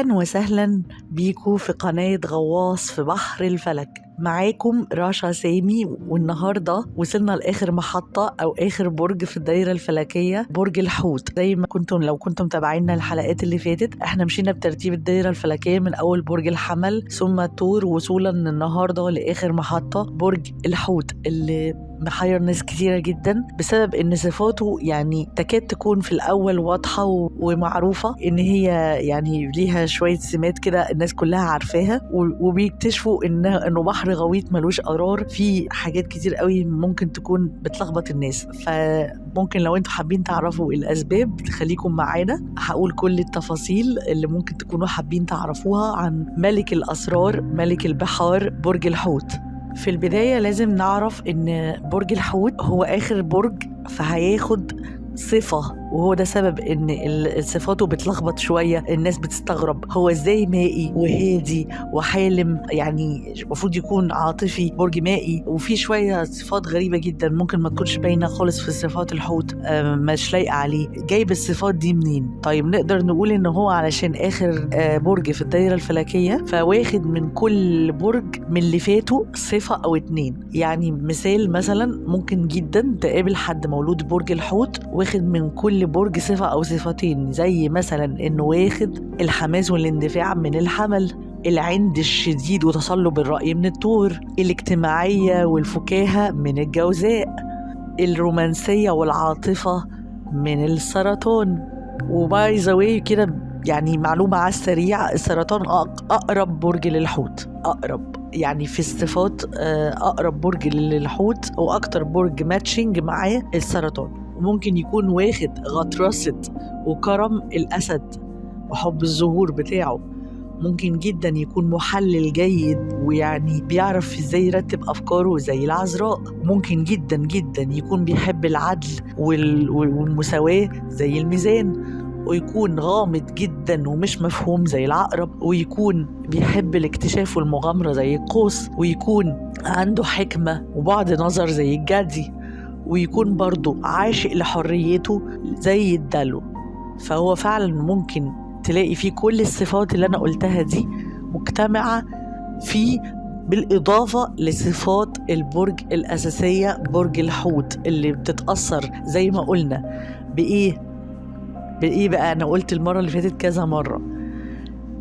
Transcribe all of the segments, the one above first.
أهلا وسهلا بيكم في قناة غواص في بحر الفلك. معاكم رشا سامي، والنهاردة وصلنا لآخر محطة أو آخر برج في الدايرة الفلكية، برج الحوت. زي ما لو كنتم متابعينا الحلقات اللي فاتت، احنا مشينا بترتيب الدايرة الفلكية من أول برج الحمل ثم الثور، وصولا النهاردة لآخر محطة برج الحوت، اللي محير ناس كتيرة جدا بسبب ان صفاته يعني تكاد تكون في الاول واضحة ومعروفة، ان هي يعني ليها شوية سمات كده الناس كلها عارفاها، وبيكتشفوا انه بحر غويط ملوش قرار، في حاجات كتير قوي ممكن تكون بتلخبط الناس. فممكن لو انتوا حابين تعرفوا الاسباب تخليكم معانا، هقول كل التفاصيل اللي ممكن تكونوا حابين تعرفوها عن ملك الاسرار، ملك البحار، برج الحوت. في البداية لازم نعرف إن برج الحوت هو آخر برج، فهياخد صفة، وهو ده سبب إن صفاته بتلخبط شوية. الناس بتستغرب هو إزاي مائي وهادي وحالم، يعني المفروض يكون عاطفي، برج مائي، وفي شوية صفات غريبة جدا ممكن ما تكونش باينة خالص في صفات الحوت، مش لايقة عليه. جايب الصفات دي منين؟ طيب نقدر نقول إن هو علشان آخر برج في الدايرة الفلكية، فواخد من كل برج من اللي فاتوا صفة أو اتنين. يعني مثلا ممكن جدا تقابل حد مولود برج الحوت واخد من كل برج صفة أو صفتين، زي مثلا إنه واخد الحماس والاندفاع من الحمل، العند الشديد وتصلب الرأي من الثور، الاجتماعية والفكاهة من الجوزاء، الرومانسية والعاطفة من السرطان. وباي ذا واي كده، يعني معلومة على السريع، السرطان أقرب برج للحوت، أقرب يعني في الصفات، أقرب برج للحوت وأكتر برج ماتشنج معاه السرطان. ممكن يكون واخد غطرسة وكرم الأسد وحب الظهور بتاعه. ممكن جدا يكون محلل جيد، ويعني بيعرف ازاي يرتب أفكاره زي العذراء. ممكن جدا جدا يكون بيحب العدل والمساواة زي الميزان، ويكون غامض جدا ومش مفهوم زي العقرب، ويكون بيحب الاكتشاف والمغامرة زي القوس، ويكون عنده حكمة وبعد نظر زي الجدي، ويكون برضو عاشق لحريته زي الدلو. فهو فعلا ممكن تلاقي فيه كل الصفات اللي أنا قلتها دي مجتمعة فيه، بالإضافة لصفات البرج الأساسية برج الحوت، اللي بتتأثر زي ما قلنا بإيه بقى. أنا قلت المرة اللي فاتت كذا مرة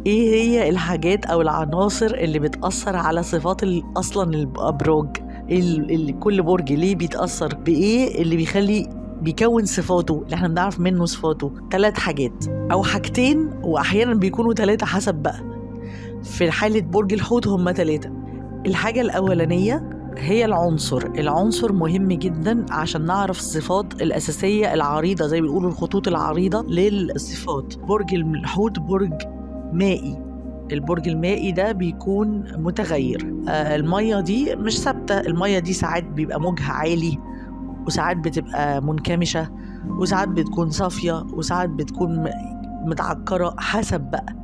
إيه هي الحاجات أو العناصر اللي بتأثر على صفات أصلا الأبراج، اللي كل برج ليه بيتأثر بإيه اللي بيكون صفاته، اللي احنا بنعرف منه صفاته. 3 حاجات أو حاجتين، وأحيانا بيكونوا 3 حسب بقى. في حالة برج الحوت هم 3. الحاجة الأولانية هي العنصر مهم جدا عشان نعرف الصفات الأساسية العريضة، زي بيقولوا الخطوط العريضة للصفات. برج الحوت برج مائي، البرج المائي ده بيكون متغير. المية دي مش ثابتة، المية دي ساعات بيبقى موجها عالي، وساعات بتبقى منكمشة، وساعات بتكون صافية، وساعات بتكون متعكرة، حسب بقى.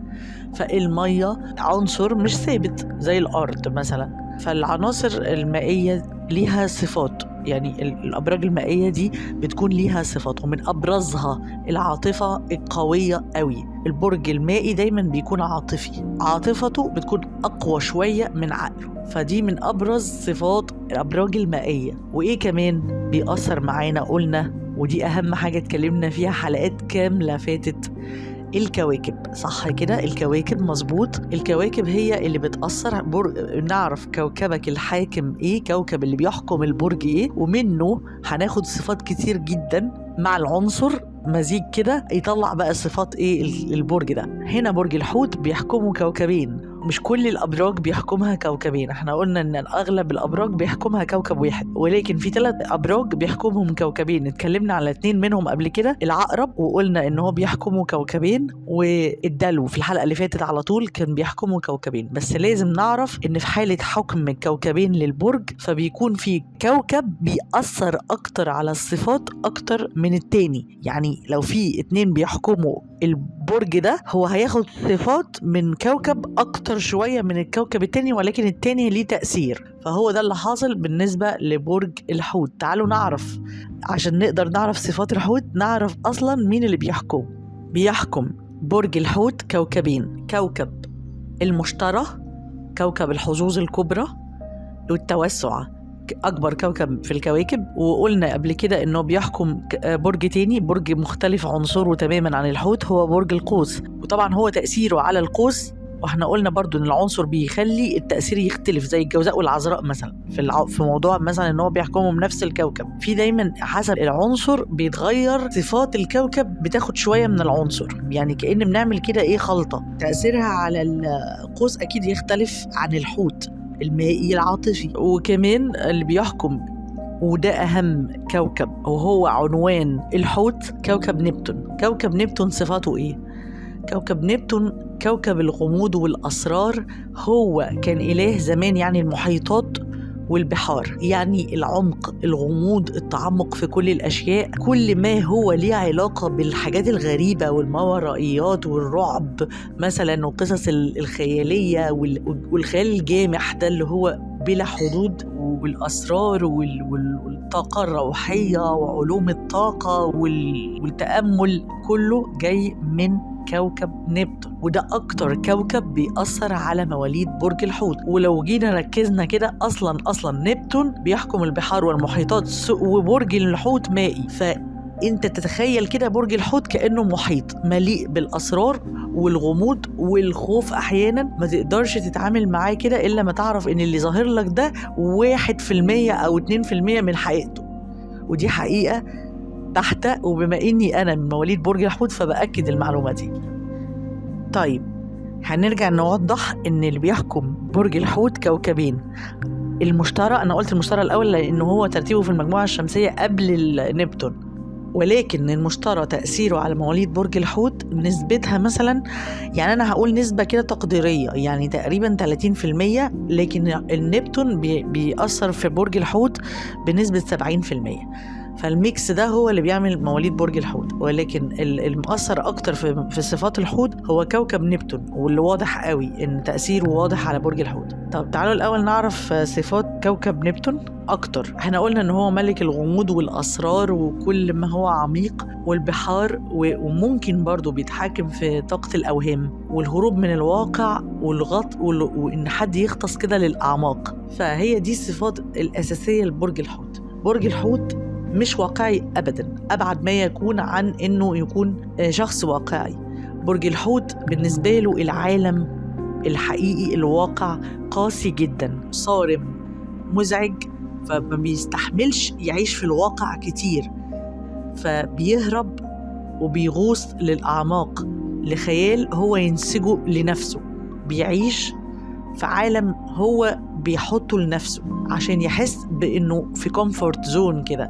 فالمية عنصر مش ثابت زي الأرض مثلا. فالعناصر المائية ليها صفات، يعني الأبراج المائية دي بتكون ليها صفات، ومن أبرزها العاطفة القوية قوي. البرج المائي دايما بيكون عاطفي، عاطفته بتكون أقوى شوية من عقله، فدي من أبرز صفات الأبراج المائية. وإيه كمان بيأثر معانا قلنا، ودي أهم حاجة اتكلمنا فيها حلقات كاملة فاتت، الكواكب. صح كده، الكواكب مظبوط. الكواكب هي اللي بتأثر. نعرف كوكبك الحاكم ايه، كوكب اللي بيحكم البرج ايه، ومنه هناخد صفات كتير جدا مع العنصر، مزيج كده يطلع بقى صفات ايه البرج ده. هنا برج الحوت بيحكمه كوكبين، مش كل الأبراج بيحكمها كوكبين. احنا قلنا ان اغلب الأبراج بيحكمها كوكب واحد، ولكن في 3 أبراج بيحكمهم كوكبين. اتكلمنا على 2 منهم قبل كده، العقرب وقلنا ان هو بيحكمه كوكبين، والدلو في الحلقة اللي فاتت على طول كان بيحكمه كوكبين. بس لازم نعرف ان في حالة حكم الكوكبين للبرج، فبيكون في كوكب بيأثر اكتر على الصفات اكتر من التاني. يعني لو في 2 بيحكموا البرج ده، هو هياخد صفات من كوكب اكتر شوية من الكوكب التاني، ولكن التاني ليه تأثير. فهو ده اللي حاصل بالنسبة لبرج الحوت. تعالوا نعرف، عشان نقدر نعرف صفات الحوت، نعرف اصلا مين اللي بيحكم برج الحوت كوكبين، كوكب المشتري كوكب الحظوظ الكبرى والتوسع، أكبر كوكب في الكواكب. وقلنا قبل كده إنه بيحكم برج تاني، برج مختلف عنصره تماما عن الحوت، هو برج القوس. وطبعا هو تأثيره على القوس، واحنا قلنا برضو ان العنصر بيخلي التأثير يختلف، زي الجوزاء والعذراء مثلا في موضوع مثلا ان هو بيحكمهم نفس الكوكب، في دايما حسب العنصر بيتغير صفات الكوكب، بتاخد شوية من العنصر، يعني كأن بنعمل كده ايه خلطة. تأثيرها على القوس اكيد يختلف عن الحوت المائي العاطفي. وكمان اللي بيحكم، وده أهم كوكب وهو عنوان الحوت، كوكب نبتون. كوكب نبتون صفاته إيه؟ كوكب نبتون كوكب الغموض والأسرار، هو كان إله زمان، يعني المحيطات والبحار، يعني العمق، الغموض، التعمق في كل الأشياء، كل ما هو ليه علاقة بالحاجات الغريبة والماورائيات والرعب مثلا، وقصص الخيالية والخيال الجامح ده اللي هو بلا حدود، والأسرار والطاقة الروحية وعلوم الطاقة والتأمل، كله جاي من كوكب نبتون. وده أكتر كوكب بيأثر على مواليد برج الحوت. ولو جينا ركزنا كده، أصلا نبتون بيحكم البحار والمحيطات، وبرج الحوت مائي، فأنت تتخيل كده برج الحوت كأنه محيط مليء بالأسرار والغموض والخوف. أحيانا ما تقدرش تتعامل معاه كده إلا ما تعرف إن اللي ظاهر لك ده 1% أو 2% من حقيقته، ودي حقيقة تحت. وبما إني أنا من مواليد برج الحوت فبأكد المعلومة دي. طيب هنرجع نوضح إن اللي بيحكم برج الحوت كوكبين، المشتري. أنا قلت المشتري الأول لأنه هو ترتيبه في المجموعة الشمسية قبل نبتون، ولكن المشتري تأثيره على مواليد برج الحوت نسبتها مثلا، يعني أنا هقول نسبة كده تقديرية، يعني تقريبا 30%، لكن النبتون بيأثر في برج الحوت بنسبة 70%. فالميكس ده هو اللي بيعمل مواليد برج الحوت، ولكن المؤثر أكتر في صفات الحوت هو كوكب نبتون، واللي واضح قوي إن تأثيره واضح على برج الحوت. طب تعالوا الأول نعرف صفات كوكب نبتون أكتر. احنا قلنا إن هو ملك الغموض والأسرار وكل ما هو عميق والبحار، وممكن برضو بيتحاكم في طاقة الأوهام والهروب من الواقع والغط، وإن حد يغطس كده للأعماق. فهي دي الصفات الأساسية لبرج الحوت. برج الحوت مش واقعي أبداً، أبعد ما يكون عن إنه يكون شخص واقعي. برج الحوت بالنسبة له العالم الحقيقي، الواقع قاسي جداً، صارم، مزعج، فما بيستحملش يعيش في الواقع كتير، فبيهرب وبيغوص للأعماق، لخيال هو ينسجه لنفسه، بيعيش في عالم هو بيحطه لنفسه عشان يحس بأنه في كومفورت زون كده،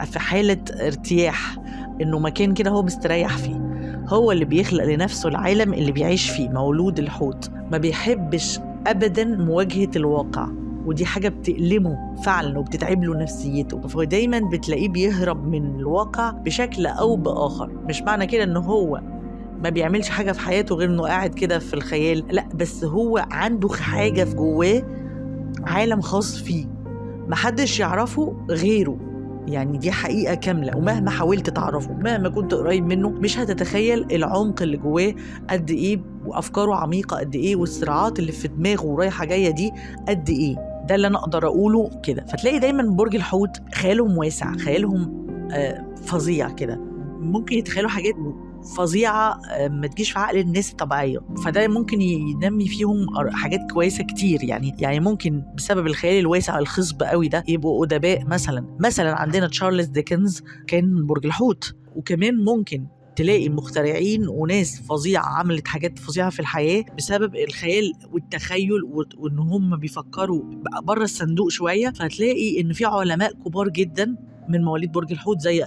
في حالة ارتياح، أنه مكان كده هو مستريح فيه. هو اللي بيخلق لنفسه العالم اللي بيعيش فيه. مولود الحوت ما بيحبش أبدا مواجهة الواقع، ودي حاجة بتألمه فعلا وبتتعب له نفسيته، فدايما بتلاقيه بيهرب من الواقع بشكل أو بآخر. مش معنى كده أنه هو ما بيعملش حاجة في حياته غير أنه قاعد كده في الخيال، لا، بس هو عنده حاجة في جواه، عالم خاص فيه محدش يعرفه غيره، يعني دي حقيقة كاملة. ومهما حاولت تعرفه، مهما كنت قريب منه، مش هتتخيل العمق اللي جواه قد إيه، وأفكاره عميقة قد إيه، والصراعات اللي في دماغه رايحة جاية دي قد إيه. ده اللي أنا أقدر أقوله كده. فتلاقي دايما برج الحوت خيالهم واسع، خيالهم فظيع كده، ممكن يتخيلوا حاجات فظيعة ما تجيش في عقل الناس الطبيعية، فده ممكن ينمي فيهم حاجات كويسة كتير. يعني ممكن بسبب الخيال الواسع الخصب قوي ده يبقوا أدباء. مثلا عندنا تشارلز ديكنز كان برج الحوت. وكمان ممكن تلاقي مخترعين وناس فظيعة عملت حاجات فظيعة في الحياة بسبب الخيال والتخيل، وإن هم بيفكروا بره الصندوق شوية. فهتلاقي إن في علماء كبار جدا من مواليد برج الحوت، زي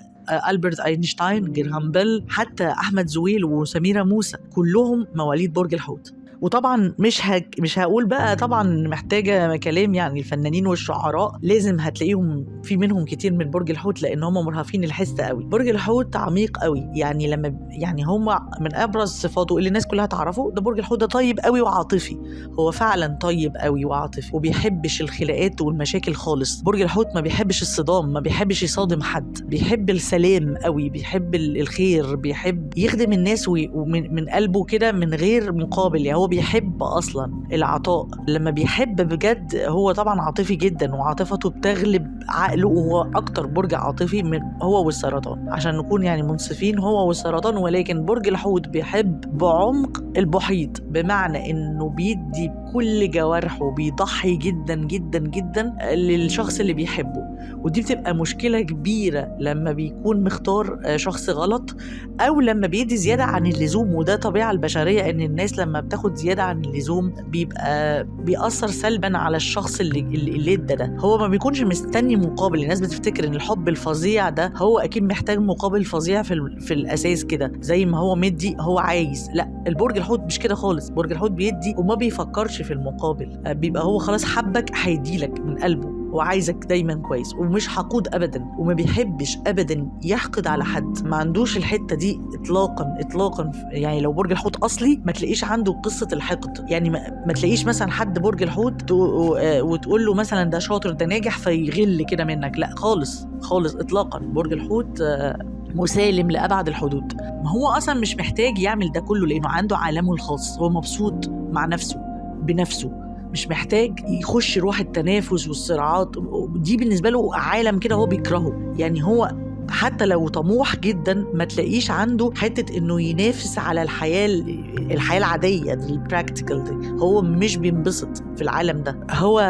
ألبرت أينشتاين، جراهام بيل، حتى أحمد زويل وسميرة موسى، كلهم مواليد برج الحوت. وطبعا مش هقول بقى، طبعا محتاجة كلام، يعني الفنانين والشعراء لازم هتلاقيهم في منهم كتير من برج الحوت، لان هم مرهفين الحس قوي. برج الحوت عميق قوي، يعني هم من ابرز صفاته اللي الناس كلها تعرفه، ده برج الحوت ده طيب قوي وعاطفي. هو فعلا طيب قوي وعاطفي وبيحبش الخناقات والمشاكل خالص. برج الحوت ما بيحبش الصدام، ما بيحبش يصادم حد، بيحب السلام قوي، بيحب الخير، بيحب يخدم الناس ومن قلبه كده من غير مقابل. يعني هو بيحب اصلا العطاء. لما بيحب بجد هو طبعا عاطفي جدا، وعاطفته بتغلب عقله، وهو اكتر برج عاطفي من هو والسرطان، عشان نكون يعني منصفين، هو والسرطان. ولكن برج الحوت بيحب بعمق البحيط، بمعنى انه بيدي بكل جوارحه، بيضحي جدا جدا جدا للشخص اللي بيحبه. ودي بتبقى مشكلة كبيرة لما بيكون مختار شخص غلط، او لما بيدي زيادة عن اللزوم. وده طبيعة البشرية، ان الناس لما بتاخد زيادة عن اللزوم بيبقى بيأثر سلبا على الشخص اللي ادى ده. هو ما بيكونش مستني مقابل. الناس بتفتكر ان الحب الفظيع ده هو اكيد محتاج مقابل فظيع في الاساس كده، زي ما هو مدي هو عايز. لا، البرج الحوت مش كده خالص. برج الحوت بيدي وما بيفكرش في المقابل، بيبقى هو خلاص حبك هيديلك من قلبه، وعايزك دايما كويس، ومش حقود ابدا، وما بيحبش ابدا يحقد على حد. ما عندوش الحته دي اطلاقا اطلاقا. يعني لو برج الحوت اصلي ما تلاقيش عنده قصه الحقد. يعني ما تلاقيش مثلا حد برج الحوت وتقول له مثلا ده شاطر ده ناجح فيغل كده منك. لا خالص خالص اطلاقا. برج الحوت مسالم لأبعد الحدود. ما هو أصلا مش محتاج يعمل ده كله، لأنه عنده عالمه الخاص. هو مبسوط مع نفسه بنفسه، مش محتاج يخش روح التنافس والصراعات دي. بالنسبة له عالم كده هو بيكرهه. يعني هو حتى لو طموح جدا ما تلاقيش عنده حتة انه ينافس على الحياة العادية البراكتيكال دي. هو مش بينبسط في العالم ده. هو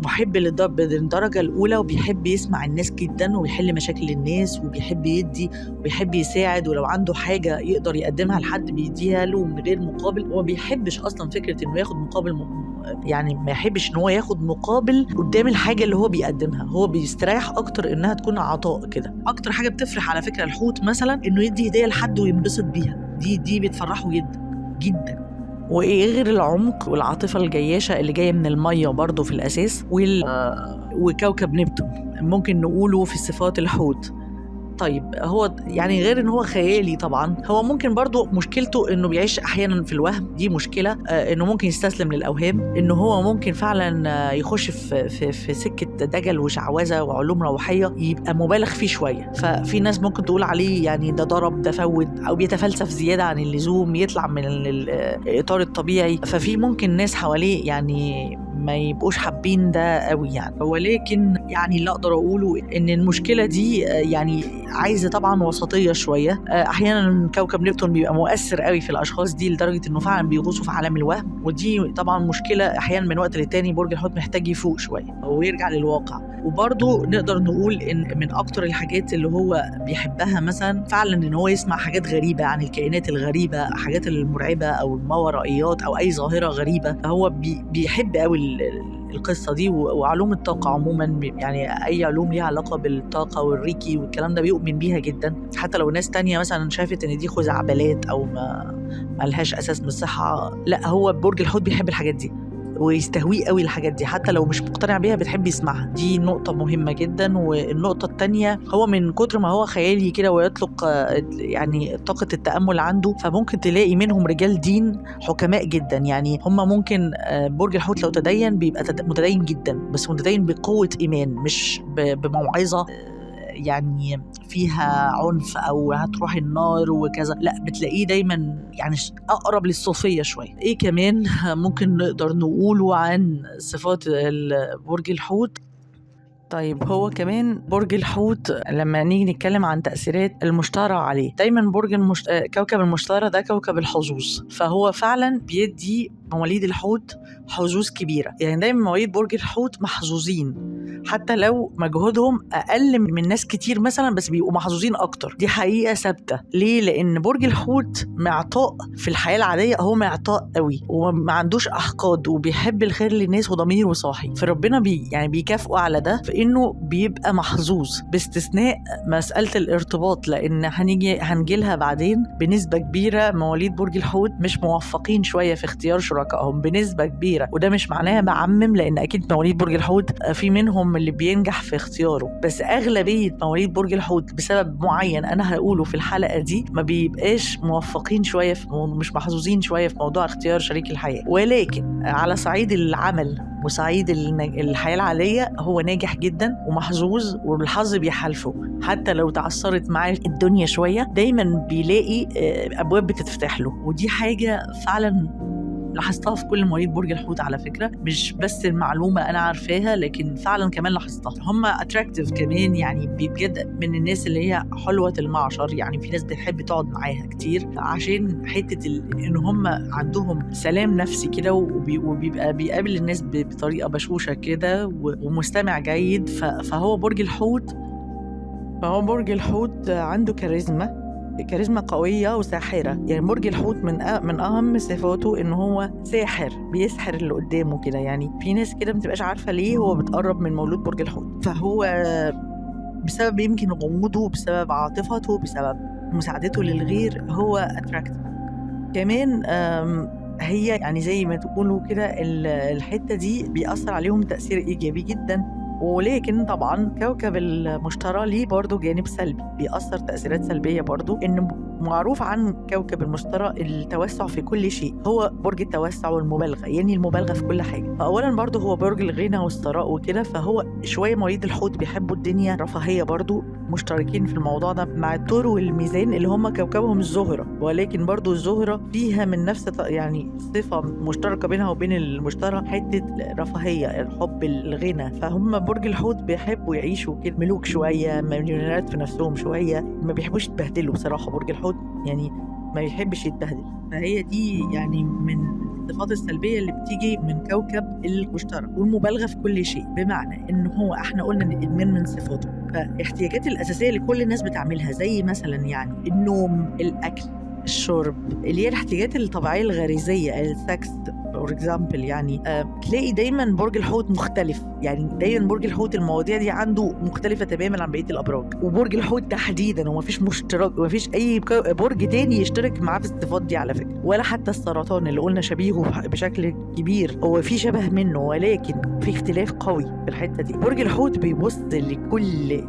محب للدرجة الأولى، وبيحب يسمع الناس جدا، ويحل مشاكل الناس، وبيحب يدي وبيحب يساعد. ولو عنده حاجة يقدر يقدمها لحد بيديها له من غير مقابل. هو بيحبش أصلا فكرة إنه ياخد مقابل، يعني ما يحبش إن هو ياخد مقابل قدام الحاجة اللي هو بيقدمها. هو بيستريح أكتر إنها تكون عطاء كده. أكتر حاجة بتفرح على فكرة الحوت مثلا إنه يدي هدية لحد وينبسط بيها. دي بتفرحه جدا جدا. وايه غير العمق والعاطفه الجياشه اللي جايه من الميه برضه في الاساس، وكوكب نبتون ممكن نقوله في صفات الحوت. طيب هو يعني غير ان هو خيالي طبعا، هو ممكن برضو مشكلته انه بيعيش احيانا في الوهم. دي مشكله، انه ممكن يستسلم للاوهام، انه هو ممكن فعلا يخش في سكه دجل وشعوذه وعلوم روحيه يبقى مبالغ فيه شويه. ففي ناس ممكن تقول عليه يعني ده ضرب، ده فوت، او بيتفلسف زياده عن اللزوم، يطلع من الاطار الطبيعي. ففي ممكن ناس حواليه يعني ما يبقوش حابين ده قوي يعني. ولكن يعني اللي اقدر اقوله ان المشكله دي يعني عايزه طبعا وسطيه شويه. احيانا كوكب نبتون بيبقى مؤثر قوي في الاشخاص دي لدرجه انه فعلا بيغوصوا في عالم الوهم. ودي طبعا مشكله احيانا من وقت للتاني برج الحوت محتاج يفوق شويه ويرجع للواقع. وبرضه نقدر نقول ان من اكتر الحاجات اللي هو بيحبها مثلا فعلا ان هو يسمع حاجات غريبه عن الكائنات الغريبه، حاجات المرعبه او الماورائيات او اي ظاهره غريبه. هو بيحب قوي القصه دي. وعلوم الطاقه عموما، يعني اي علوم ليها علاقه بالطاقه والريكي والكلام ده بيؤمن بيها جدا. حتى لو ناس تانية مثلا شافت ان دي خزعبلات او ما لهاش اساس من الصحه، لا هو برج الحوت بيحب الحاجات دي ويستهويه قوي الحاجات دي، حتى لو مش مقتنع بيها بتحب يسمعها. دي نقطة مهمة جدا. والنقطة التانية، هو من كتر ما هو خيالي كده ويطلق يعني طاقة التأمل عنده، فممكن تلاقي منهم رجال دين حكماء جدا. يعني هم ممكن برج الحوت لو تدين بيبقى متدين جدا، بس متدين بقوة إيمان، مش بموعظة يعني فيها عنف او هتروح النار وكذا. لا، بتلاقيه دايما يعني اقرب للصوفيه شويه. ايه كمان ممكن نقدر نقوله عن صفات برج الحوت؟ طيب هو كمان برج الحوت لما نيجي نتكلم عن تأثيرات المشتري عليه، دايما كوكب المشتري ده كوكب الحظوظ. فهو فعلا بيدي مواليد الحوت حظوظ كبيرة، يعني دايما مواليد برج الحوت محظوظين حتى لو مجهودهم أقل من ناس كتير مثلا، بس بيبقوا محظوظين أكتر. دي حقيقة ثابتة. ليه؟ لأن برج الحوت معطاء في الحياة العادية، هو معطاء قوي وما عندوش أحقاد وبيحب الخير للناس وضميره صاحي، فربنا يعني بيكافئه على ده في إنه بيبقى محظوظ، باستثناء مسألة الارتباط، لأن هنجيلها بعدين. بنسبة كبيرة مواليد برج الحوت مش موفقين شوية في اختيار شركائهم بنسبة كبيرة، وده مش معناها بعمم، لأن أكيد مواليد برج الحوت في منهم اللي بينجح في اختياره، بس أغلبية مواليد برج الحوت بسبب معين أنا هقوله في الحلقة دي ما بيبقاش موفقين شوية مش محظوظين شوية في موضوع اختيار شريك الحياة. ولكن على صعيد العمل وصعيد الحياة العادية هو ناجح جدا ومحظوظ، والحظ بيحالفه حتى لو تعثرت معاه الدنيا شوية، دايما بيلاقي أبواب بتتفتح له. ودي حاجة فعلا لاحظتها في كل مواليد برج الحوت على فكرة، مش بس المعلومة أنا عارفاها، لكن فعلا كمان لاحظتها. هم أتراكتيف كمان، يعني بجد من الناس اللي هي حلوة المعشر، يعني في ناس بتحب تقعد معاها كتير عشان حتة إن هم عندهم سلام نفسي كده، وبيبقى بيقابل الناس بطريقة بشوشة كده ومستمع جيد. فهو برج الحوت عنده كاريزما قوية وساحرة. يعني برج الحوت من أهم صفاته إنه هو ساحر، بيسحر اللي قدامه كده. يعني في ناس كده متبقاش عارفة ليه هو بتقرب من مولود برج الحوت، فهو بسبب يمكن غموضه، بسبب عاطفته، بسبب مساعدته للغير، هو أتراكتيف كمان. هي يعني زي ما تقولوا كده الحتة دي بيأثر عليهم تأثير إيجابي جدا. ولكن طبعا كوكب المشتري ليه برضو جانب سلبي، بيأثر تأثيرات سلبية برضو. إن معروف عن كوكب المشتري التوسع في كل شيء، هو برج التوسع والمبالغة، يعني المبالغة في كل حاجة. فأولا برضو هو برج الغنى والثراء وكده، فهو شوية مواليد الحوت بيحبوا الدنيا رفاهية، برضو مشتركين في الموضوع ده مع الثور والميزان اللي هم كوكبهم الزهرة. ولكن برضو الزهرة فيها من نفس يعني صفة مشتركة بينها وبين المشتري، حتة رفاهية، الحب، الغنى. فهم برج الحوت بيحبوا يعيشوا كده ملوك شوية، مليونيرات في نفسهم شوية، ما بيحبوش يتبهدلوا بصراحة. برج الحوت يعني ما بيحبش يتبهدل. فهي دي يعني من الصفات السلبية اللي بتيجي من كوكب المشتري، والمبالغة في كل شيء، بمعنى إنه هو إحنا قلنا إن الإدمان من صفاته. فاحتياجات الأساسية اللي كل الناس بتعملها زي مثلا يعني النوم، الأكل، الشرب، اللي هي الاحتياجات الطبيعية الغريزية، السكس فور اكزامبل، يعني تلاقي دايما برج الحوت مختلف. يعني دايما برج الحوت المواضيع دي عنده مختلفة تماما عن بقية الأبراج، وبرج الحوت تحديدا ومفيش مشترك، ومفيش أي برج تاني يشترك معاه في الصفات دي على فكرة. ولا حتى السرطان اللي قلنا شبيهه بشكل كبير، هو في شبه منه ولكن في اختلاف قوي في الحتة دي. برج الحوت بيبص لكل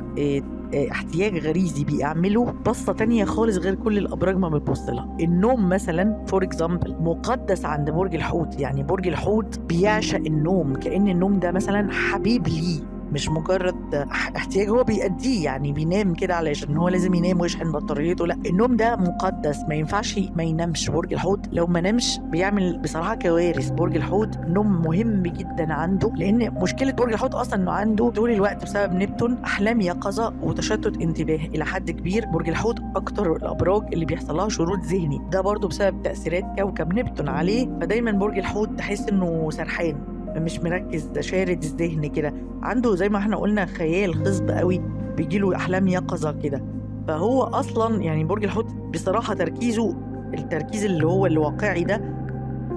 احتياج غريزي بيعمله بصة تانية خالص غير كل الأبراج ما بتبص لها. النوم مثلا فور اكزامبل مقدس عند برج الحوت. يعني برج الحوت بيعشق النوم، كأن النوم ده مثلا حبيب ليه، مش مجرد احتياج هو بيأديه. يعني بينام كده علشان هو لازم ينام ويشحن بطاريته، لا، النوم ده مقدس، ما ينفعش ما ينامش. برج الحوت لو ما نامش بيعمل بصراحة كوارث. برج الحوت النوم مهم جدا عنده، لأن مشكلة برج الحوت أصلا إنه عنده طول الوقت بسبب نبتون أحلام يقظة وتشتت انتباه إلى حد كبير. برج الحوت أكتر الأبراج اللي بيحصل لها شرود ذهني، ده برضو بسبب تأثيرات كوكب نبتون عليه. فدايما برج الحوت تحس إنه سرحان، مش مركز، شارد الذهن كده، عنده زي ما احنا قلنا خيال خصب قوي، بيجيله احلام يقظه كده. فهو اصلا يعني برج الحوت بصراحه التركيز اللي هو الواقعي ده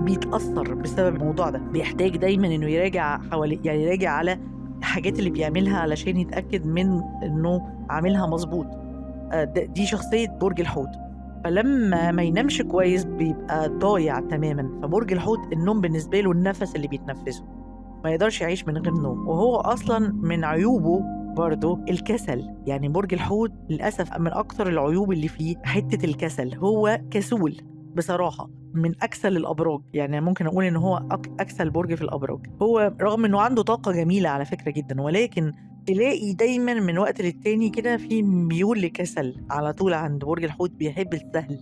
بيتاثر بسبب الموضوع ده. بيحتاج دايما انه يراجع حوالي، يعني يراجع على الحاجات اللي بيعملها علشان يتاكد من انه عاملها مظبوط. دي شخصيه برج الحوت. فلما ما ينامش كويس بيبقى ضايع تماما. فبرج الحوت النوم بالنسبه له النفس اللي بيتنفسه، ما يقدرش يعيش من غير نوم. وهو اصلا من عيوبه برضه الكسل. يعني برج الحوت للاسف من اكتر العيوب اللي فيه حته الكسل، هو كسول بصراحه، من اكسل الابراج. يعني ممكن اقول ان هو اكسل برج في الابراج. هو رغم انه عنده طاقه جميله على فكره جدا، ولكن تلاقي دايما من وقت للتاني كده في ميول لكسل على طول عند برج الحوت. بيحب السهل،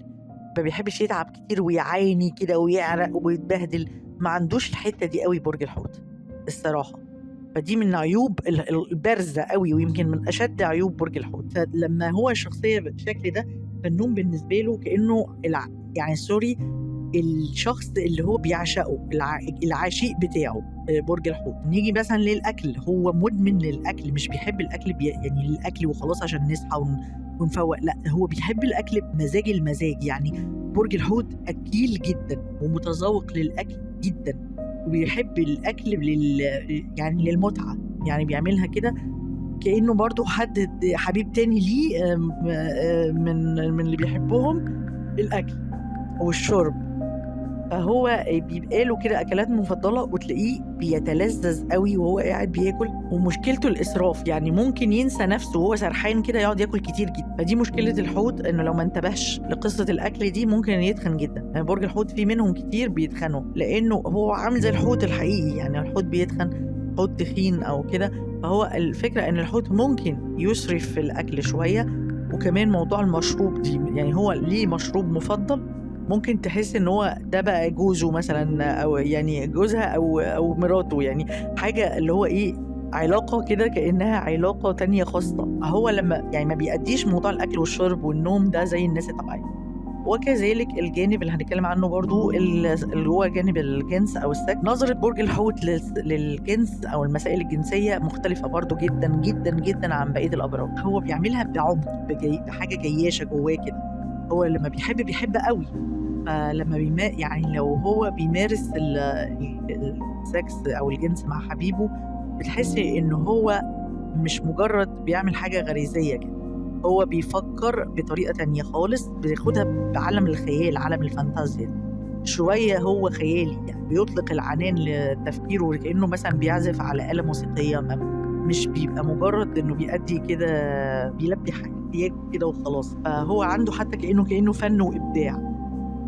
ما بيحبش يتعب كتير ويعاني كده ويعرق ويتبهدل. ما عندوش الحته دي قوي برج الحوت الصراحه. فدي من عيوب البارزه قوي، ويمكن من اشد عيوب برج الحوت. فلما هو الشخصيه بالشكل ده، فالنوم بالنسبه له كانه يعني سوري، الشخص اللي هو بيعشقه، العشيق بتاعه برج الحوت. نيجي مثلا للاكل، هو مدمن للاكل، مش بيحب الاكل يعني الاكل وخلاص عشان نصحى ونفوق، لا هو بيحب الاكل بمزاج المزاج. يعني برج الحوت اكيل جدا ومتذوق للاكل جدا، وبيحب الاكل يعني للمتعه، يعني بيعملها كده كانه برضو حد حبيب تاني ليه، من اللي بيحبهم الاكل والشرب. فهو بيبقى له كده اكلات مفضله، وتلاقيه بيتلذذ قوي وهو قاعد بياكل. ومشكلته الاسراف، يعني ممكن ينسى نفسه وهو سرحان كده يقعد ياكل كتير جدا. فدي مشكله الحوت، انه لو ما انتبهش لقصه الاكل دي ممكن يتخن جدا. يعني برج الحوت في منهم كتير بيتخنوا، لانه هو عامل زي الحوت الحقيقي. يعني الحوت بيتخن، حوت تخين او كده. فهو الفكره ان الحوت ممكن يسرف في الاكل شويه. وكمان موضوع المشروب دي، يعني هو ليه مشروب مفضل، ممكن تحس ان هو ده بقى جوزه مثلا، او يعني جوزها او مراته، يعني حاجه اللي هو ايه، علاقه كده كانها علاقه تانية خاصه. هو لما يعني ما بيأديش موضوع الاكل والشرب والنوم ده زي الناس الطبيعيه. وكذلك الجانب اللي هنتكلم عنه برضو اللي هو جانب الجنس او السكس. نظره برج الحوت للجنس او المسائل الجنسيه مختلفه برضو جدا جدا جدا عن بقيه الابراج. هو بيعملها بعمق، بحاجه جياشه جواه كده. هو لما بيحب قوي. فلما يعني لو هو بيمارس السكس او الجنس مع حبيبه، بتحسي انه هو مش مجرد بيعمل حاجه غريزيه كده، هو بيفكر بطريقه تانية خالص، بياخدها بعالم الخيال، عالم الفانتازيا شويه. هو خيالي، يعني بيطلق العنان لتفكيره كانه مثلا بيعزف على آلة موسيقيه، مش بيبقى مجرد انه بيأدي كده بيلبي احتياجه كده وخلاص. فهو عنده حتى كانه فن وابداع.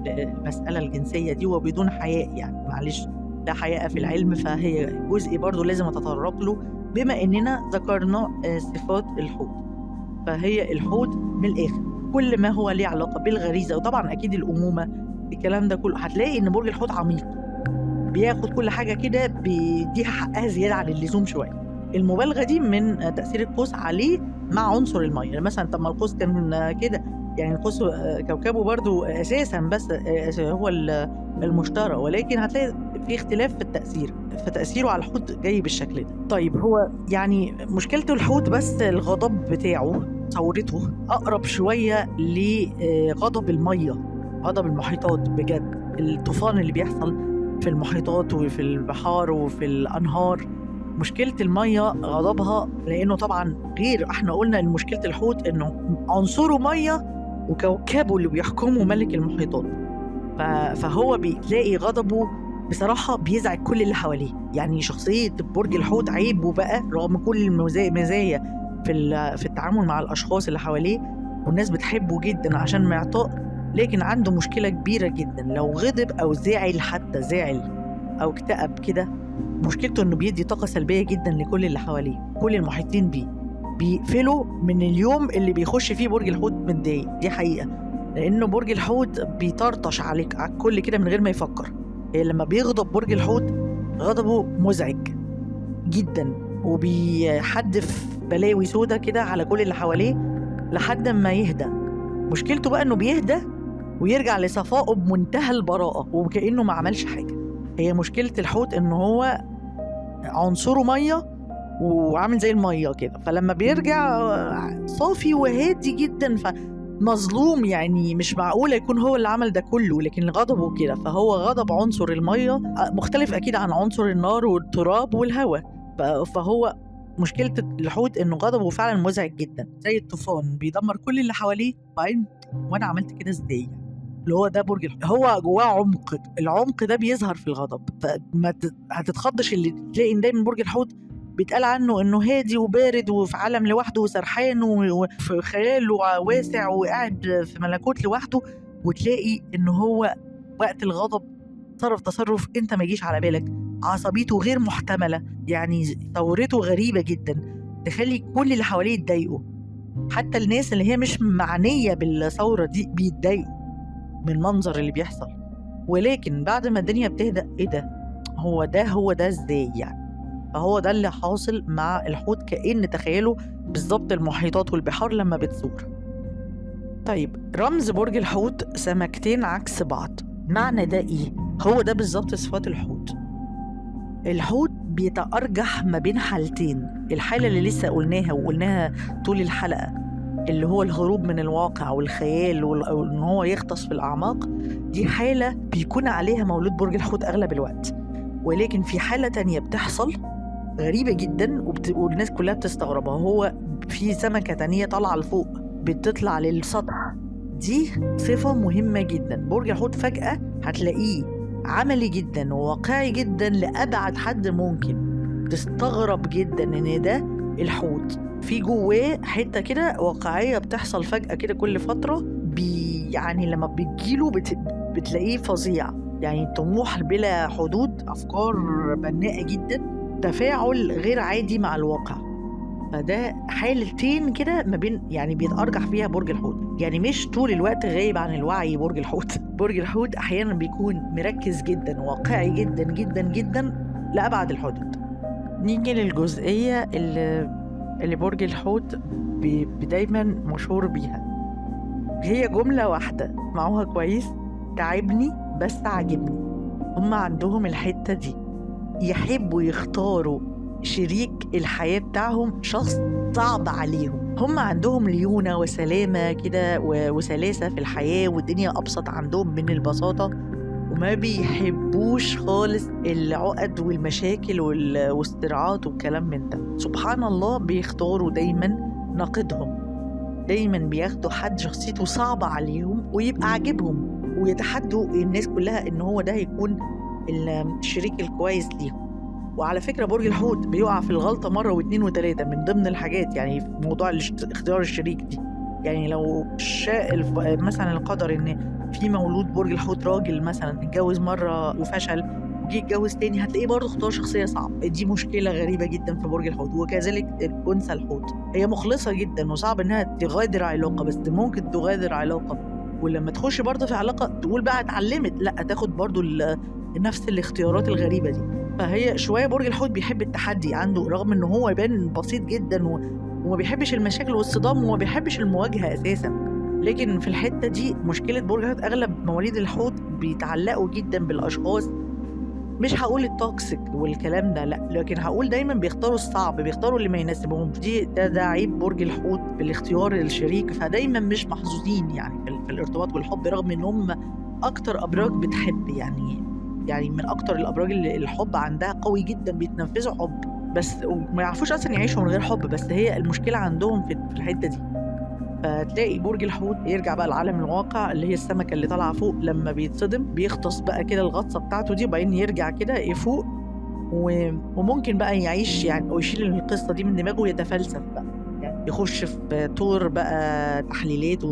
المسألة الجنسية دي وبدون حياء، يعني معلش لا حياء في العلم. فهي جزء برضو لازم أتطرق له بما إننا ذكرنا صفات الحوت. فهي الحوت من الآخر كل ما هو ليه علاقة بالغريزة، وطبعا أكيد الأمومة، الكلام ده كله هتلاقي إن برج الحوت عميق، بياخد كل حاجة كده بيديها حقها زيادة عن اللزوم شوية. المبالغة دي من تأثير القوس عليه مع عنصر المية. مثلا طب ما القوس كان كده، يعني القوس كوكبه برضو أساسا بس هو المشتري، ولكن هتلاقي في اختلاف في التأثير، فتأثيره على الحوت جاي بالشكل ده. طيب هو يعني مشكلته الحوت بس الغضب بتاعه، ثورته أقرب شوية لغضب المية، غضب المحيطات بجد. الطوفان اللي بيحصل في المحيطات وفي البحار وفي الأنهار، مشكلة المية غضبها، لأنه طبعا غير احنا قلنا ان مشكلة الحوت انه عنصره مية وكوكبه اللي بيحكمه ملك المحيطات. فهو بيلاقي غضبه بصراحة بيزعج كل اللي حواليه. يعني شخصية برج الحوت عيبه بقى رغم كل المزايا في التعامل مع الأشخاص اللي حواليه، والناس بتحبه جدا عشان معطاء، لكن عنده مشكلة كبيرة جدا لو غضب أو زعل، حتى زعل أو اكتئب كده، مشكلته إنه بيدي طاقة سلبية جدا لكل اللي حواليه، كل المحيطين بيه بيقفلوا من اليوم اللي بيخش فيه برج الحوت متضايق. دي حقيقة، لأنه برج الحوت بيطرطش عليك على الكل كده من غير ما يفكر. لما بيغضب برج الحوت غضبه مزعج جدا، وبيحدف بلاوي سودا كده على كل اللي حواليه لحد ما يهدى. مشكلته بقى إنه بيهدى ويرجع لصفائه بمنتهى البراءة وكأنه ما عملش حاجة. هي مشكلة الحوت إنه هو عنصره مية وعامل زي المية كده، فلما بيرجع صافي وهادي جدا، فمظلوم. يعني مش معقولة يكون هو اللي عمل ده كله، لكن غضبه كده. فهو غضب عنصر المية مختلف أكيد عن عنصر النار والتراب والهواء. فهو مشكلة الحوت إنه غضبه فعلا مزعج جدا، زي الطوفان بيدمر كل اللي حواليه. بعدين وأنا عملت كده إزاي؟ اللي هو ده برج الحوت، هو جواه عمق، العمق ده بيظهر في الغضب. فما هتتخضش اللي تلاقي إن دايما برج الحوت بيتقال عنه انه هادي وبارد وفي عالم لوحده وسرحان وفي خياله واسع وقاعد في ملكوت لوحده، وتلاقي انه هو وقت الغضب تصرف انت ما يجيش على بالك. عصبيته غير محتملة، يعني ثورته غريبة جدا تخلي كل اللي حواليه يتضايقوا، حتى الناس اللي هي مش معنية بالثورة دي بيتضايقوا من المنظر اللي بيحصل. ولكن بعد ما الدنيا بتهدأ، ايه ده، هو ده ازاي يعني؟ فهو ده اللي حاصل مع الحوت، كأن تخيلوا بالظبط المحيطات والبحار لما بتثور. طيب رمز برج الحوت سمكتين عكس بعض، معنى ده إيه؟ هو ده بالظبط صفات الحوت. الحوت بيتأرجح ما بين حالتين، الحالة اللي لسه قلناها وقلناها طول الحلقة، اللي هو الهروب من الواقع والخيال أو إن هو يغطس في الأعماق. دي حالة بيكون عليها مولود برج الحوت أغلب الوقت. ولكن في حالة تانية بتحصل غريبة جدا والناس كلها بتستغربها، هو في سمكة تانية طالعة لفوق بتطلع للسطح. دي صفة مهمة جدا. برج الحوت فجأة هتلاقيه عملي جدا وواقعي جدا لأبعد حد ممكن. تستغرب جدا إن ده الحوت في جواه حتة كده واقعية بتحصل فجأة كده كل فترة. يعني لما بتجيله بتلاقيه فظيع، يعني طموح بلا حدود، أفكار بناءة جدا، تفاعل غير عادي مع الواقع. فده حالتين كده ما بين، يعني بيتأرجح فيها برج الحوت، يعني مش طول الوقت غايب عن الوعي. برج الحوت برج الحوت أحيانا بيكون مركز جدا، واقعي جدا جدا جدا لأبعد الحدود. نيجي للجزئية اللي برج الحوت دايما مشهور بيها، هي جملة واحدة، اسمعوها كويس: تعبني بس عاجبني. هم عندهم الحتة دي، يحبوا يختاروا شريك الحياة بتاعهم شخص صعب عليهم. هم عندهم ليونة وسلامة كده وسلاسة في الحياة، والدنيا أبسط عندهم من البساطة، وما بيحبوش خالص العقد والمشاكل والصراعات والكلام من ده. سبحان الله بيختاروا دايما ناقدهم، دايما بياخدوا حد شخصيته صعبة عليهم ويبقى عاجبهم، ويتحدوا الناس كلها ان هو ده هيكون الشريك الكويس ليهم. وعلى فكرة برج الحوت بيقع في الغلطة مرة واثنين وثلاثة من ضمن الحاجات، يعني في موضوع اختيار الشريك دي. يعني لو شاء مثلا القدر ان في مولود برج الحوت راجل مثلا اتجوز مرة وفشل وجي يتجوز تاني، هتلاقيه برضه اختار شخصية صعبة. دي مشكلة غريبة جدا في برج الحوت. وكذلك الأنثى الحوت، هي مخلصة جدا وصعب انها تغادر علاقة، بس ممكن تغادر علاقة ولما تخش برضه في علاقة تقول بقى اتعلمت، لا تاخد برضه نفس الاختيارات الغريبة دي. فهي شوية برج الحوت بيحب التحدي عنده، رغم انه هو يبان بسيط جدا وما بيحبش المشاكل والصدام وما بيحبش المواجهة اساسا. لكن في الحتة دي مشكلة برج الحوت، اغلب مواليد الحوت بيتعلقوا جدا بالاشخاص، مش هقول التوكسيك والكلام ده لا، لكن هقول دايما بيختاروا الصعب، بيختاروا اللي ما يناسبهم. ده عيب برج الحوت بالاختيار الشريك. فدايما مش محظوظين يعني في الارتباط والحب، رغم ان هم اكتر ابراج بتحب، يعني من اكتر الابراج اللي الحب عندها قوي جدا، بيتنفذوا حب بس وما يعرفوش اصلا يعيشوا من غير حب. بس هي المشكله عندهم في الحته دي. فتلاقي برج الحوت يرجع بقى لعالم الواقع، اللي هي السمكه اللي طالعه فوق، لما بيتصدم بيغطس بقى كده الغطسه بتاعته دي، وبعدين يرجع كده يفوق وممكن بقى يعيش يعني، ويشيل القصه دي من دماغه ويتفلسف بقى، يعني يخش في طور بقى تحليلات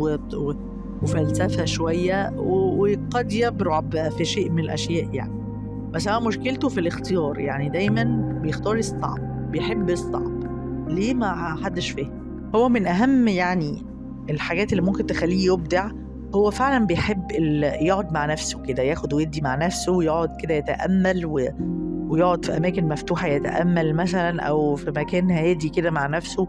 وفلسفه شويه، وقد يبرع بقى في شيء من الاشياء يعني. بس هو مشكلته في الاختيار، يعني دايما بيختار الصعب، بيحب الصعب. ليه؟ ما حدش فاهم. هو من اهم يعني الحاجات اللي ممكن تخليه يبدع، هو فعلا بيحب يقعد مع نفسه كده، ياخد ويدي مع نفسه، ويقعد كده يتأمل ويقعد في أماكن مفتوحة يتأمل مثلا، أو في مكان هادي كده مع نفسه.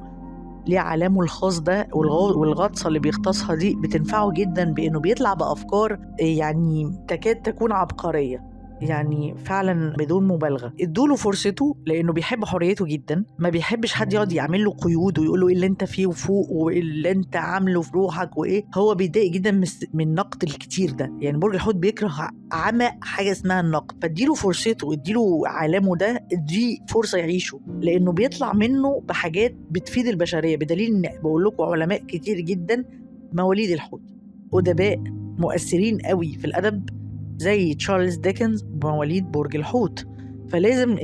ليه علامه الخاص ده، والغطسة اللي بيغطسها دي بتنفعه جدا، بأنه بيطلع بأفكار يعني تكاد تكون عبقرية، يعني فعلا بدون مبالغة. ادوله فرصته لأنه بيحب حريته جدا، ما بيحبش حد يقعد يعمل له قيود ويقول له ايه اللي انت فيه وفوق وايه اللي انت عامله في روحك وايه. هو بيضايق جدا من النقد الكتير ده، يعني برج الحوت بيكره عمى حاجة اسمها النقد. فاديله فرصته، اديله عالمه ده، ادي فرصة يعيشه، لأنه بيطلع منه بحاجات بتفيد البشرية. بدليل ان بقول لكم علماء كتير جدا مواليد الحوت أدباء مؤثرين قوي في الأدب، زي تشارلز ديكنز مواليد برج الحوت. فلازم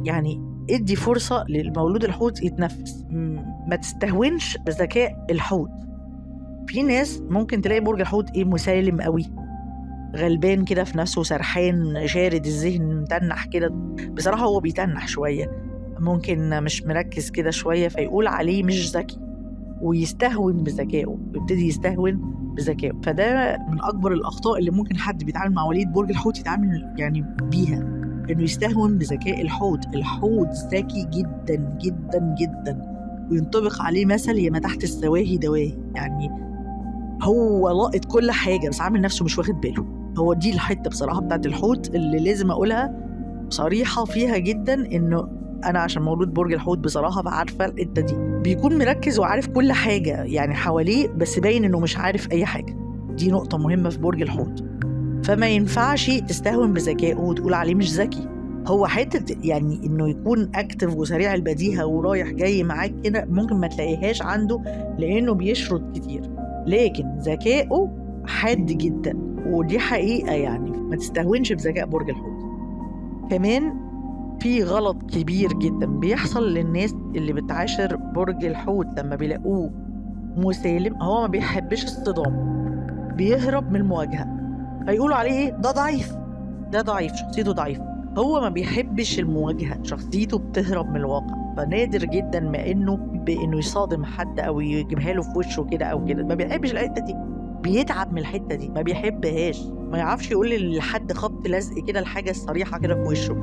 يعني ادي فرصة للمولود الحوت يتنفس، ما تستهونش بذكاء الحوت. في ناس ممكن تلاقي برج الحوت مسالم قوي، غلبان كده في نفسه، سرحان، شارد الذهن، متنح كده. بصراحة هو بيتنح شوية، ممكن مش مركز كده شوية، فيقول عليه مش ذكي، ويستهون بذكائه، يبتدي يستهون بذكائه. فده من أكبر الأخطاء اللي ممكن حد بيتعامل مع وليد برج الحوت يتعامل يعني بيها، إنه يستهون بذكاء الحوت. الحوت ذكي جدا جدا جدا، وينطبق عليه مثل: يا ما تحت السواهي دواهي. يعني هو لاقط كل حاجة بس عامل نفسه مش واخد باله. هو دي الحتة بصراحة بتاعت الحوت اللي لازم أقولها صريحة فيها جدا، إنه أنا عشان مولود برج الحوت بصراحة فعارفة الحتة دي. بيكون مركز وعارف كل حاجة يعني حواليه، بس باين إنه مش عارف أي حاجة. دي نقطة مهمة في برج الحوت. فما ينفعش تستهون بذكائه وتقول عليه مش ذكي. هو حتة يعني إنه يكون أكتف وسريع البديهة ورايح جاي معاك كده ممكن ما تلاقيهاش عنده، لأنه بيشرد كتير، لكن ذكائه حاد جدا، ودي حقيقة يعني ما تستهونش بذكاء برج الحوت. كمان في غلط كبير جدا بيحصل للناس اللي بتعاشر برج الحوت لما بيلاقوه مسالم. هو ما بيحبش الصدام، بيهرب من المواجهة، فيقولوا عليه ايه؟ ده ضعيف، ده ضعيف، شخصيته ضعيفة. هو ما بيحبش المواجهة، شخصيته بتهرب من الواقع. فنادر جدا ما بانه يصادم حد او يجيبها له في وشه كده او كده. ما بيحبش الحتة دي، بيتعب من الحتة دي، ما بيحبهاش. ما يعرفش يقول لحد خبط لزق كده الحاجة الصريحة كده في وشه.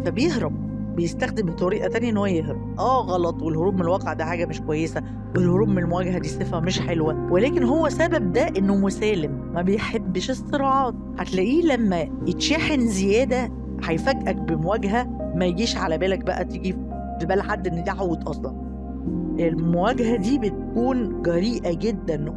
فبيهرب، بيستخدم طريقة تانية ان هو يهرب. غلط، والهروب من الواقع ده حاجة مش كويسة، والهروب من المواجهة دي صفة مش حلوة، ولكن هو سبب ده انه مسالم، ما بيحبش الصراعات. هتلاقيه لما يتشحن زيادة هيفاجئك بمواجهة ما يجيش على بالك بقى تيجي في بال حد ان ده حوت اصلا. المواجهة دي بتكون جريئة جدا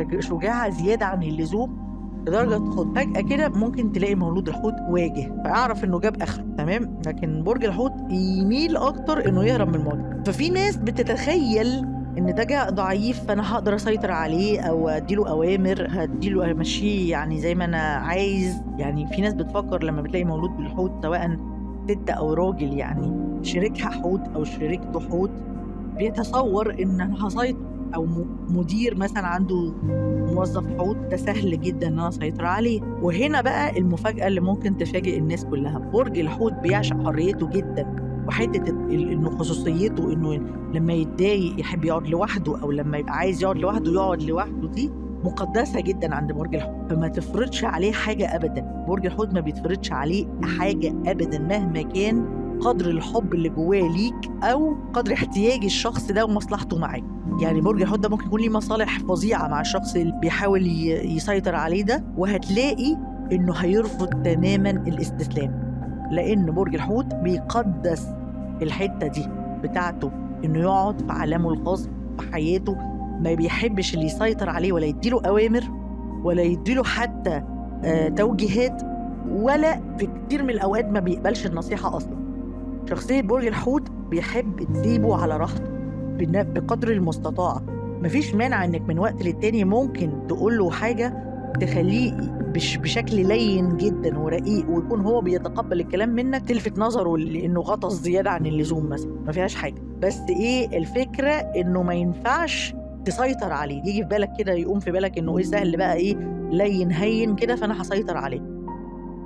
وشجاعة زيادة عن اللزوم، لدرجة تاخد فجأة كده ممكن تلاقي مولود الحوت واجه فأعرف إنه جاب آخره تمام. لكن برج الحوت يميل أكتر إنه يهرب من المواجهة. ففي ناس بتتخيل إن ده جاء ضعيف فأنا هقدر أسيطر عليه أو أديله أوامر، هديله أمشيه يعني زي ما أنا عايز. يعني في ناس بتفكر لما بتلاقي مولود بالحوت سواء ست أو راجل، يعني شريكها حوت أو شريكته حوت، بيتصور إن أنا هسيطر، أو مدير مثلا عنده موظف حوت، ده سهل جدا ان انا اسيطر عليه. وهنا بقى المفاجأة اللي ممكن تفاجئ الناس كلها. برج الحوت بيعشق حريته جدا، وحتة انه خصوصيته، انه لما يتضايق يحب يقعد لوحده، او لما يبقى عايز يقعد لوحده يقعد لوحده، دي مقدسة جدا عند برج الحوت. فما تفرضش عليه حاجة ابدا. برج الحوت ما بيتفرضش عليه حاجة ابدا مهما كان قدر الحب اللي جواه ليك او قدر احتياج الشخص ده ومصلحته معاك. يعني برج الحوت ده ممكن يكون ليه مصالح فظيعة مع الشخص اللي بيحاول يسيطر عليه ده، وهتلاقي انه هيرفض تماما الاستسلام، لان برج الحوت بيقدس الحتة دي بتاعته، انه يقعد في عالمه الخاص في حياته. ما بيحبش اللي يسيطر عليه ولا يديله اوامر ولا يديله حتى توجيهات، ولا في كتير من الاوقات ما بيقبلش النصيحة اصلا. شخصية برج الحوت بيحب تسيبه على راحته بقدر المستطاع. مفيش مانع انك من وقت للتاني ممكن تقول له حاجة تخليه بشكل لين جدا ورقيق، ويكون هو بيتقبل الكلام منك، تلفت نظره لانه غطس زيادة عن اللزوم مثلا، ما فيهاش حاجة. بس ايه الفكرة؟ انه ما ينفعش تسيطر عليه. يجي في بالك كده، يقوم في بالك انه ايه سهل بقى، ايه لين هين كده فانا هسيطر عليه.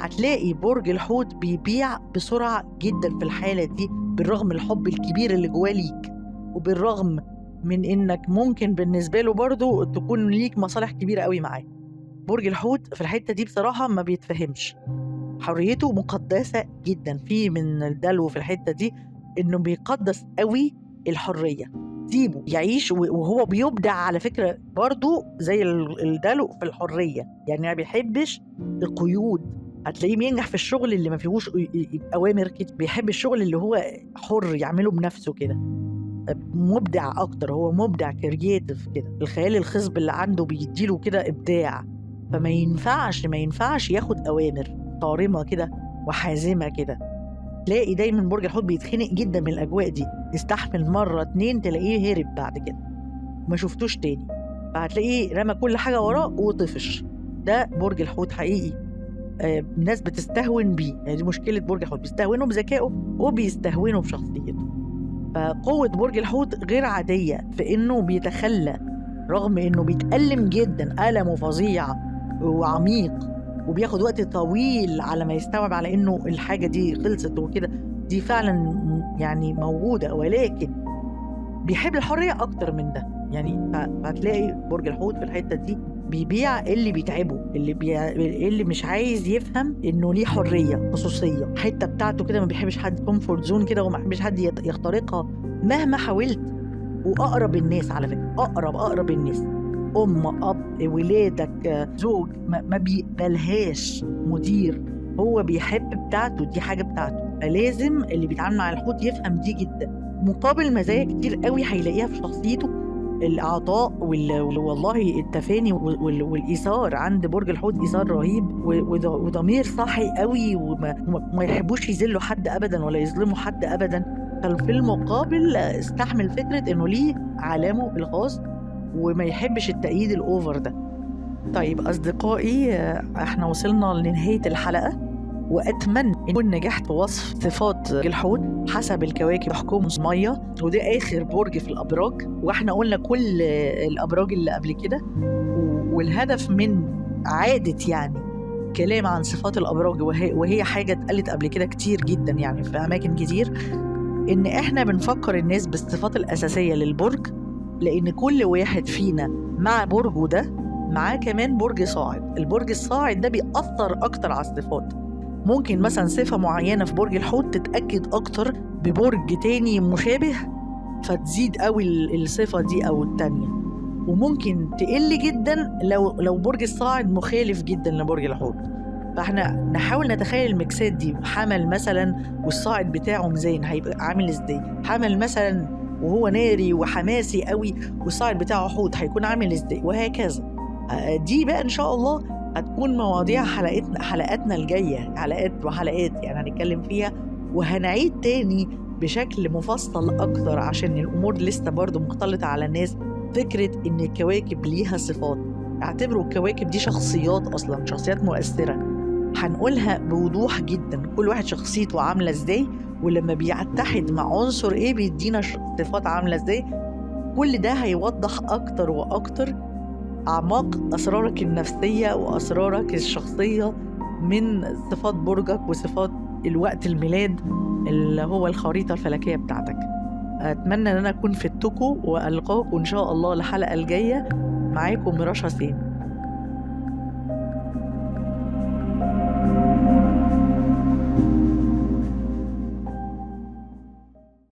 هتلاقي برج الحوت بيبيع بسرعة جدا في الحالة دي، بالرغم من الحب الكبير اللي جواه ليك، وبالرغم من انك ممكن بالنسبة له برضو تكون ليك مصالح كبيرة قوي معاه. برج الحوت في الحتة دي بصراحة ما بيتفهمش، حريته مقدسة جدا. في من الدلو في الحتة دي انه بيقدس قوي الحرية، سيبه يعيش، وهو بيبدع على فكرة برضو زي الدلو في الحرية. يعني ما بيحبش القيود. هتلاقيه بينجح في الشغل اللي ما فيهوش أوامر كده، بيحب الشغل اللي هو حر يعمله بنفسه كده، مبدع أكتر. هو مبدع كرياتيف كده، الخيال الخصب اللي عنده بيديله كده إبداع. فما ينفعش ياخد أوامر صارمة كده وحازمة كده. تلاقي دايما برج الحوت بيتخنق جدا من الأجواء دي، يستحمل مرة 2 تلاقيه هرب بعد كده ما شفتوش تاني، فهتلاقيه رمى كل حاجة وراه وطفش. ده برج الحوت حقيقي. الناس بتستهون بيه، يعني دي مشكلة برج الحوت، بيستهونوا بذكائه وبيستهونوا بشخصيته. فقوة برج الحوت غير عادية في إنه بيتخلى، رغم إنه بيتألم جدا، ألمه فظيع وعميق، وبياخد وقت طويل على ما يستوعب على إنه الحاجة دي خلصت وكده، دي فعلا يعني موجودة، ولكن بيحب الحرية أكتر من ده. يعني هتلاقي برج الحوت في الحتة دي بيبيع اللي بيتعبه، اللي مش عايز يفهم انه ليه حريه خصوصيه، حته بتاعته كده، ما بيحبش حد كومفورت زون كده، وما بيحبش حد يخترقها مهما حاولت. واقرب الناس على فكره، اقرب الناس أم، أب، ولادك، زوج، ما بيقبلهاش مدير. هو بيحب بتاعته، دي حاجة بتاعته، فلازم اللي بيتعامل مع الحوت يفهم دي جدا. مقابل مزايا كتير قوي هيلاقيها في شخصيته، العطاء والله التفاني والايثار. عند برج الحوت ايثار رهيب وضمير صاحي قوي، وما يحبوش يذلوا حد ابدا ولا يظلموا حد ابدا. ففي المقابل استحمل فكره انه ليه عالمه الخاص وما يحبش التأييد الاوفر ده. طيب اصدقائي، احنا وصلنا لنهايه الحلقه، واتمنى ان اكون نجحت في وصف صفات الحوت حسب الكواكب يحكموا ميه، وده اخر برج في الابراج، واحنا قلنا كل الابراج اللي قبل كده. والهدف من عادة يعني كلام عن صفات الابراج، وهي حاجه اتقالت قبل كده كتير جدا يعني في اماكن كتير، ان احنا بنفكر الناس بالصفات الاساسيه للبرج، لان كل واحد فينا مع برجه ده معاه كمان برج صاعد. البرج الصاعد ده بيأثر اكتر على الصفات. ممكن مثلا صفة معينة في برج الحوت تتأكد أكتر ببرج تاني مشابه، فتزيد قوي الصفة دي أو التانية، وممكن تقل جدا لو برج الصاعد مخالف جدا لبرج الحوت. فاحنا نحاول نتخيل الميكسات دي. حمل مثلا والصاعد بتاعه ميزان هيبقى عامل ازاي؟ حمل مثلا وهو ناري وحماسي قوي والصاعد بتاعه حوت هيكون عامل ازاي؟ وهكذا. دي بقى ان شاء الله هتكون مواضيع حلقاتنا الجاية، حلقات يعني هنتكلم فيها، وهنعيد تاني بشكل مفصل أكتر عشان الأمور لسه برضو مختلطة على الناس. فكرة إن الكواكب ليها صفات، اعتبروا الكواكب دي شخصيات أصلا، شخصيات مؤثرة، هنقولها بوضوح جدا كل واحد شخصيته عاملة إزاي، ولما بيتحد مع عنصر إيه بيدينا صفات عاملة إزاي. كل ده هيوضح أكتر وأكتر أعماق أسرارك النفسية وأسرارك الشخصية من صفات برجك وصفات الوقت الميلاد اللي هو الخريطة الفلكية بتاعتك. أتمنى أن أنا أكون فدتكم وألقاكم إن شاء الله الحلقة الجاية. معاكم رشا سامي.